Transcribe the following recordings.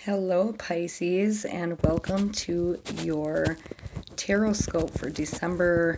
Hello, Pisces, and welcome to your Tarotscope for December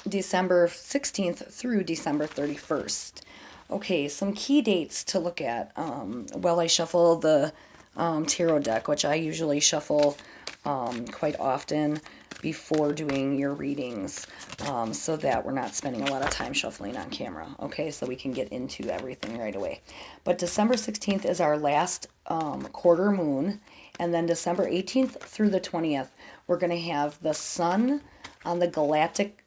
16th through December 31st. Okay, some key dates to look at while I shuffle the tarot deck, which I usually shuffle quite often before doing your readings, so that we're not spending a lot of time shuffling on camera. Okay, so we can get into everything right away. But December 16th is our last quarter moon, and then December 18th through the 20th, we're going to have the sun on the galactic,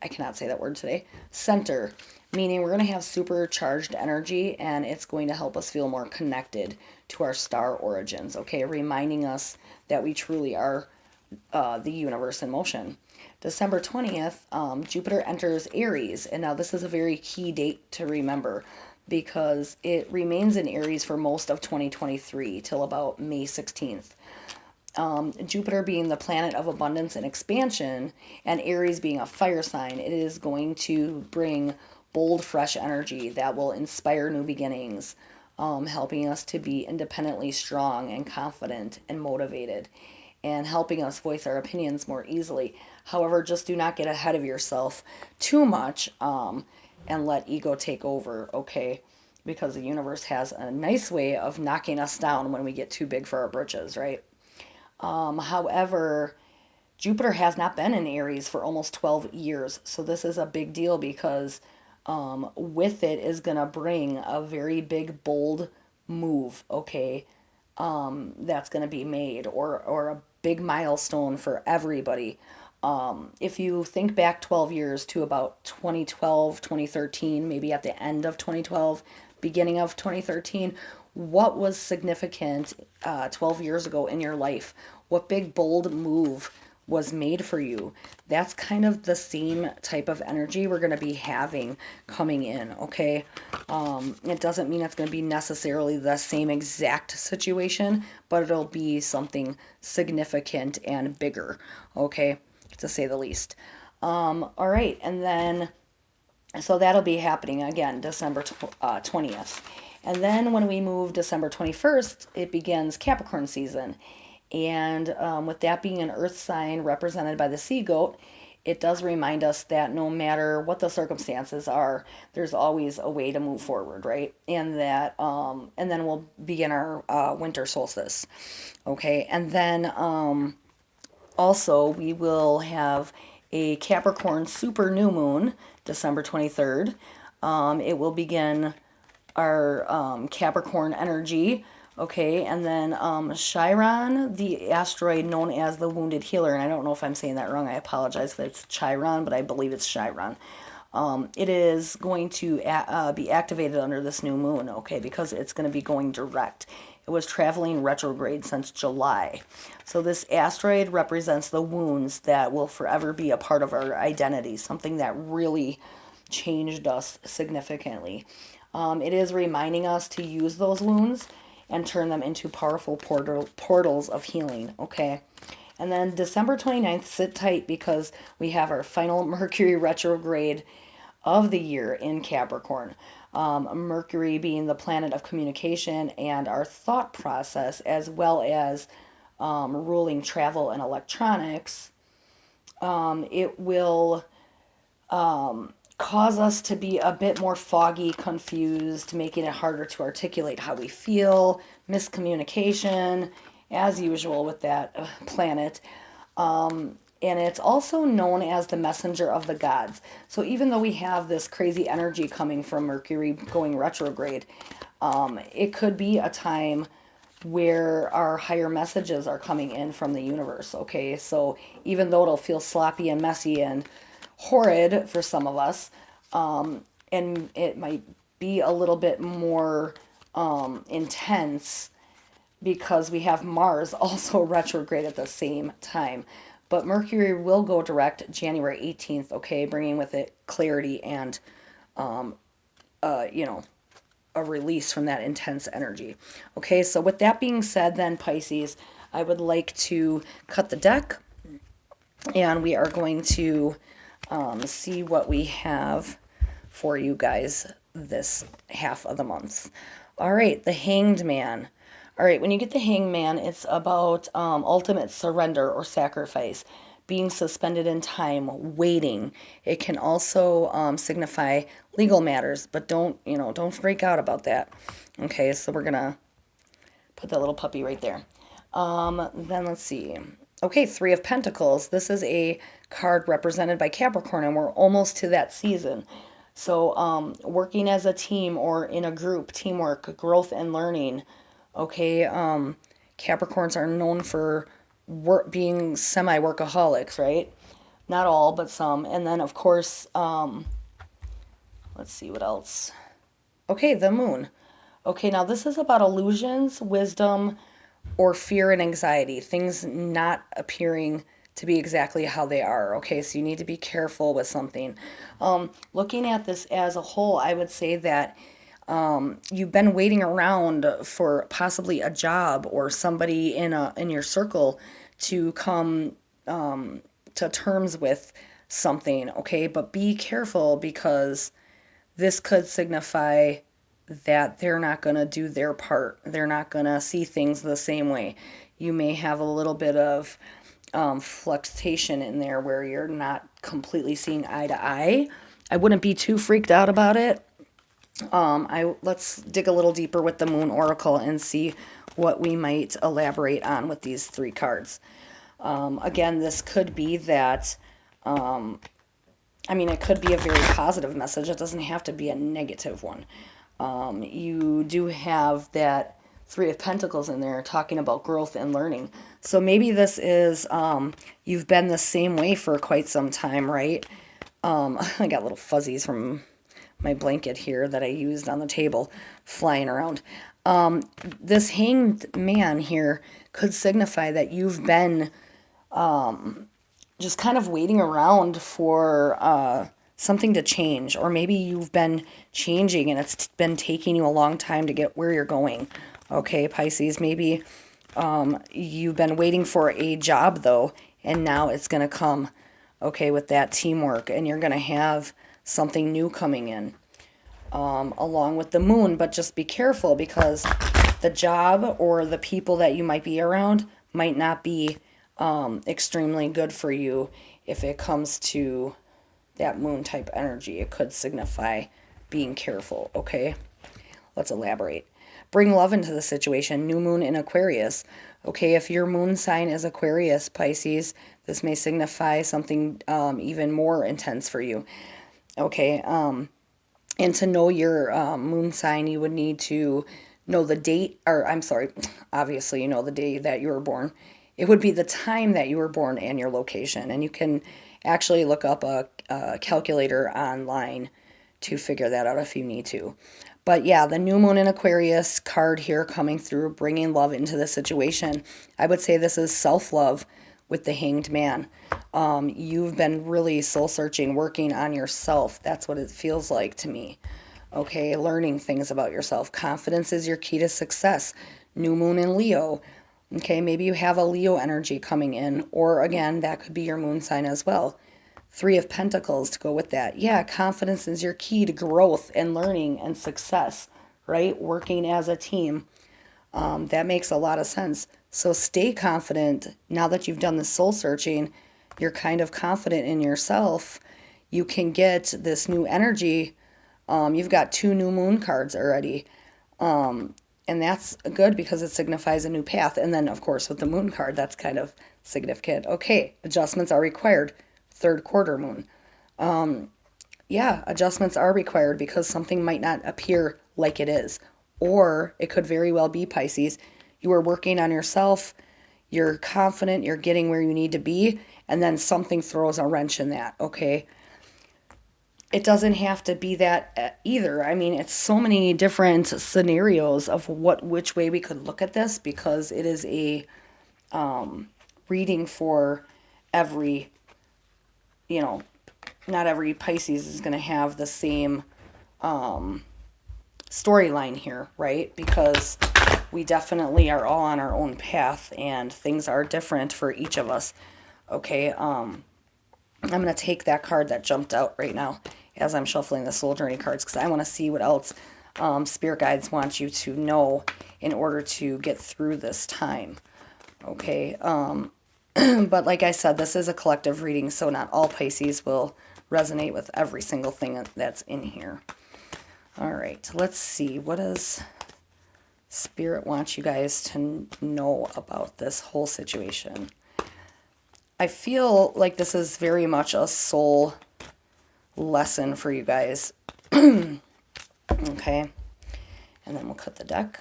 I cannot say that word today, center, meaning we're going to have supercharged energy, and it's going to help us feel more connected to our star origins, okay, reminding us that we truly are the universe in motion. December 20th, Jupiter enters Aries, and now this is a very key date to remember because it remains in Aries for most of 2023 till about May 16th. Jupiter being the planet of abundance and expansion, and Aries being a fire sign, it is going to bring bold, fresh energy that will inspire new beginnings, helping us to be independently strong and confident and motivated, and helping us voice our opinions more easily. However, just do not get ahead of yourself too much and let ego take over, okay? Because the universe has a nice way of knocking us down when we get too big for our britches, right? However, Jupiter has not been in Aries for almost 12 years. So this is a big deal because with it is going to bring a very big, bold move, okay, that's going to be made, or a big milestone for everybody. If you think back 12 years to about 2012, 2013, maybe at the end of 2012, beginning of 2013, what was significant 12 years ago in your life? What big, bold move was made for you? That's kind of the same type of energy we're going to be having coming in, okay? It doesn't mean it's going to be necessarily the same exact situation, but it'll be something significant and bigger, okay, to say the least. All right, and then, so that'll be happening again December 20th. And then when we move December 21st, it begins Capricorn season. And with that being an earth sign represented by the sea goat, it does remind us that no matter what the circumstances are, there's always a way to move forward, right? And that, and then we'll begin our winter solstice, okay? And then also we will have a Capricorn super new moon, December 23rd. It will begin our Capricorn energy, okay, and then Chiron, the asteroid known as the Wounded Healer, and I don't know if I'm saying that wrong, I apologize if it's Chiron, but I believe it's Chiron. It is going to be activated under this new moon, okay, because it's going to be going direct. It was traveling retrograde since July. So this asteroid represents the wounds that will forever be a part of our identity, something that really changed us significantly. It is reminding us to use those wounds and turn them into powerful portals of healing, okay? And then December 29th, sit tight because we have our final Mercury retrograde of the year in Capricorn. Mercury being the planet of communication and our thought process, as well as ruling travel and electronics. It will cause us to be a bit more foggy, confused, making it harder to articulate how we feel, miscommunication, as usual with that planet. And it's also known as the messenger of the gods. So even though we have this crazy energy coming from Mercury going retrograde, it could be a time where our higher messages are coming in from the universe, okay? So even though it'll feel sloppy and messy and horrid for some of us, and it might be a little bit more intense because we have Mars also retrograde at the same time. But Mercury will go direct January 18th, okay, bringing with it clarity and, you know, a release from that intense energy. Okay, so with that being said, then, Pisces, I would like to cut the deck, and we are going to see what we have for you guys this half of the month. All right, the Hanged Man. All right, when you get the Hanged Man, it's about ultimate surrender or sacrifice, being suspended in time, waiting. It can also signify legal matters, but don't freak out about that. Okay, so we're gonna put that little puppy right there. Then let's see. Okay, Three of Pentacles. This is a card represented by Capricorn, and we're almost to that season. So, working as a team or in a group, teamwork, growth, and learning. Okay, Capricorns are known for being semi-workaholics, right? Not all, but some. And then, of course, let's see what else. Okay, the Moon. Okay, now this is about illusions, wisdom, or fear and anxiety, things not appearing to be exactly how they are. Okay, so you need to be careful with something. Looking at this as a whole, I would say that you've been waiting around for possibly a job or somebody in your circle to come to terms with something. Okay, but be careful because this could signify that they're not going to do their part. They're not going to see things the same way. You may have a little bit of fluctuation in there where you're not completely seeing eye to eye. I wouldn't be too freaked out about it. Let's dig a little deeper with the Moon Oracle and see what we might elaborate on with these three cards. Again, this could be that it could be a very positive message. It doesn't have to be a negative one. You do have that Three of Pentacles in there talking about growth and learning. So maybe this is, you've been the same way for quite some time, right? I got little fuzzies from my blanket here that I used on the table flying around. This Hanged Man here could signify that you've been just kind of waiting around for something to change, or maybe you've been changing and it's been taking you a long time to get where you're going. Okay, Pisces, maybe you've been waiting for a job though, and now it's going to come, okay, with that teamwork, and you're going to have something new coming in along with the Moon. But just be careful because the job or the people that you might be around might not be extremely good for you if it comes to that Moon type energy. It could signify being careful, okay? Let's elaborate. Bring love into the situation. New Moon in Aquarius. Okay, if your moon sign is Aquarius, Pisces, this may signify something even more intense for you. Okay, and to know your moon sign, you would need to know the date, or I'm sorry, obviously you know the day that you were born. It would be the time that you were born and your location. And you can actually look up a calculator online to figure that out if you need to. But yeah, the New Moon in Aquarius card here coming through, bringing love into the situation. I would say this is self-love with the Hanged Man. You've been really soul-searching, working on yourself. That's what it feels like to me. Okay, learning things about yourself. Confidence is your key to success. New Moon in Leo. Okay, maybe you have a Leo energy coming in, or again, that could be your moon sign as well. Three of Pentacles to go with that. Yeah, confidence is your key to growth and learning and success, right? Working as a team. That makes a lot of sense. So stay confident. Now that you've done the soul searching, you're kind of confident in yourself. You can get this new energy. You've got two new moon cards already. And that's good because it signifies a new path. And then, of course, with the moon card, that's kind of significant. Okay, adjustments are required. Third quarter moon. Yeah, adjustments are required because something might not appear like it is. Or it could very well be, Pisces, you are working on yourself, you're confident, you're getting where you need to be, and then something throws a wrench in that, okay? It doesn't have to be that either. I mean, it's so many different scenarios of which way we could look at this because it is a reading for every, not every Pisces is going to have the same storyline here, right? Because we definitely are all on our own path and things are different for each of us. Okay, I'm going to take that card that jumped out right now as I'm shuffling the Soul Journey cards because I want to see what else Spirit guides want you to know in order to get through this time. Okay. But like I said, this is a collective reading, so not all Pisces will resonate with every single thing that's in here. All right, let's see. What does Spirit want you guys to know about this whole situation? I feel like this is very much a soul lesson for you guys. Okay. And then we'll cut the deck.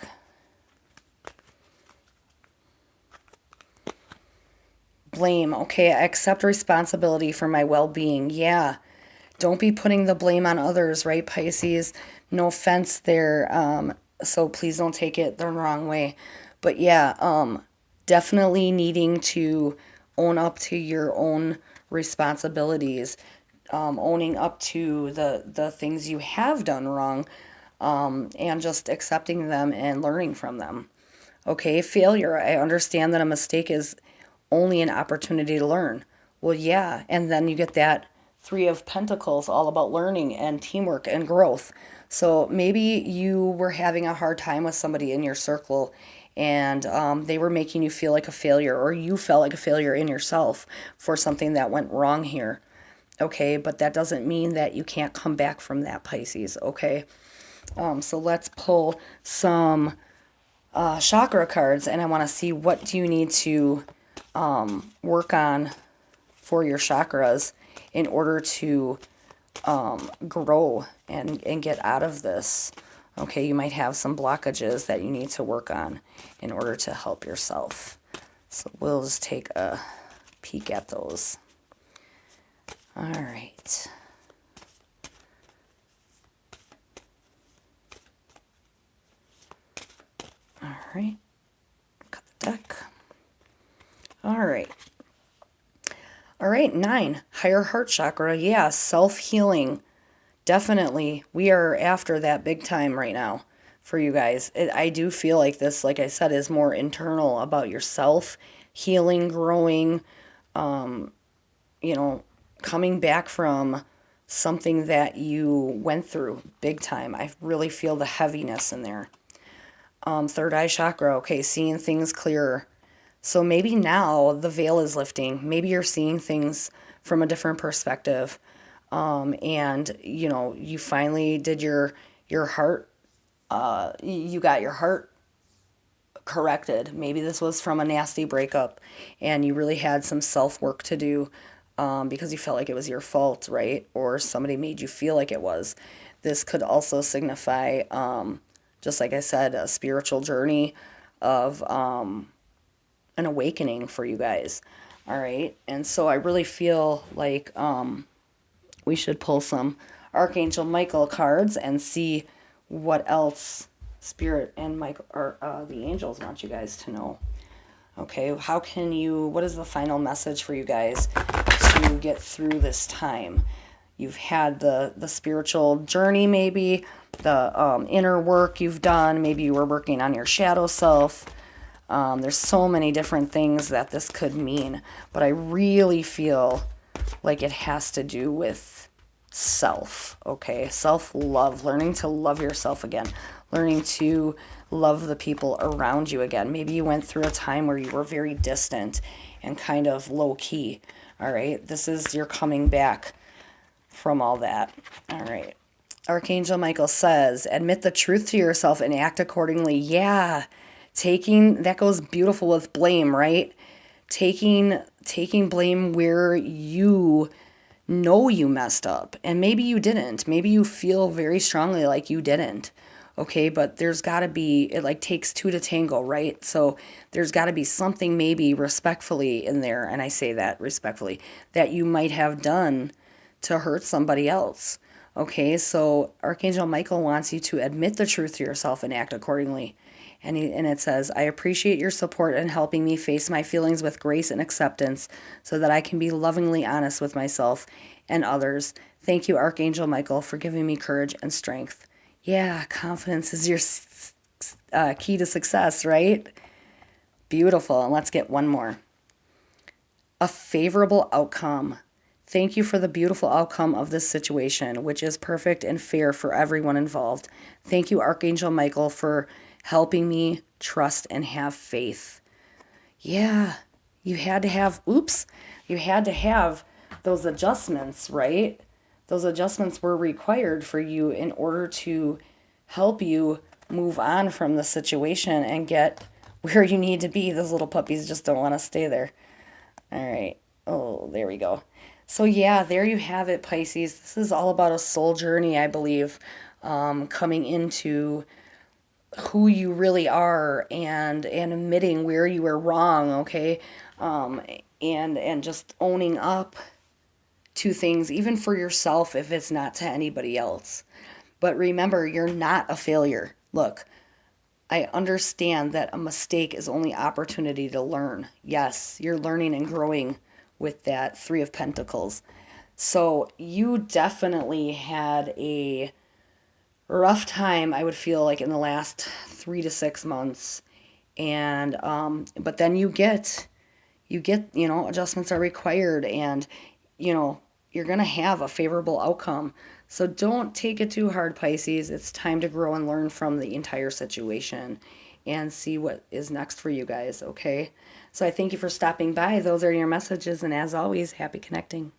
Blame. Okay, I accept responsibility for my well-being. Yeah. Don't be putting the blame on others, right, Pisces? No offense there. So please don't take it the wrong way. But yeah, definitely needing to own up to your own responsibilities, owning up to the things you have done wrong, and just accepting them and learning from them. Okay, failure. I understand that a mistake is only an opportunity to learn. Well, yeah, and then you get that Three of Pentacles, all about learning and teamwork and growth. So maybe you were having a hard time with somebody in your circle and they were making you feel like a failure, or you felt like a failure in yourself for something that went wrong here. Okay, but that doesn't mean that you can't come back from that, Pisces. Okay, so let's pull some chakra cards, and I want to see what do you need to work on for your chakras in order to grow and get out of this. Okay, you might have some blockages that you need to work on in order to help yourself. So we'll just take a peek at those. All right. All right. Cut the deck. All right. All right, 9, higher heart chakra. Yeah, self-healing. Definitely. We are after that big time right now for you guys. I do feel like this, like I said, is more internal, about yourself, healing, growing, coming back from something that you went through big time. I really feel the heaviness in there. Third eye chakra. Okay, seeing things clearer. So maybe now the veil is lifting. Maybe you're seeing things from a different perspective. And you finally did your heart, you got your heart corrected. Maybe this was from a nasty breakup and you really had some self-work to do, because you felt like it was your fault, right? Or somebody made you feel like it was. This could also signify, just like I said, a spiritual journey of, an awakening for you guys. All right. And so I really feel like we should pull some Archangel Michael cards and see what else Spirit and Michael, or the angels, want you guys to know. Okay, what is the final message for you guys to get through this time? You've had the spiritual journey, maybe the inner work you've done. Maybe you were working on your shadow self. There's so many different things that this could mean, but I really feel like it has to do with self, okay? Self-love, learning to love yourself again, learning to love the people around you again. Maybe you went through a time where you were very distant and kind of low-key, all right? This is your coming back from all that, all right? Archangel Michael says, admit the truth to yourself and act accordingly. Yeah, that goes beautiful with blame, right? Taking blame where you know you messed up, and maybe you didn't. Maybe you feel very strongly like you didn't. Okay, but there's got to be, it like takes two to tango, right? So there's got to be something maybe respectfully in there, and I say that respectfully, that you might have done to hurt somebody else. Okay, so Archangel Michael wants you to admit the truth to yourself and act accordingly. And it says, I appreciate your support in helping me face my feelings with grace and acceptance so that I can be lovingly honest with myself and others. Thank you, Archangel Michael, for giving me courage and strength. Yeah, confidence is your key to success, right? Beautiful. And let's get one more. A favorable outcome. Thank you for the beautiful outcome of this situation, which is perfect and fair for everyone involved. Thank you, Archangel Michael, for helping me trust and have faith. Yeah, you had to have, oops, you had to have those adjustments, right? Those adjustments were required for you in order to help you move on from the situation and get where you need to be. Those little puppies just don't want to stay there. All right. Oh, there we go. So, yeah, there you have it, Pisces. This is all about a soul journey, I believe, coming into who you really are and admitting where you were wrong, okay? Um, and just owning up to things, even for yourself, if it's not to anybody else. But remember, you're not a failure. Look, I understand that a mistake is only opportunity to learn. Yes, you're learning and growing with that Three of Pentacles. So you definitely had a rough time, I would feel like, in the last 3 to 6 months. And but then adjustments are required, and you know, you're going to have a favorable outcome. So don't take it too hard, Pisces. It's time to grow and learn from the entire situation and see what is next for you guys, okay? So I thank you for stopping by. Those are your messages, and as always, happy connecting.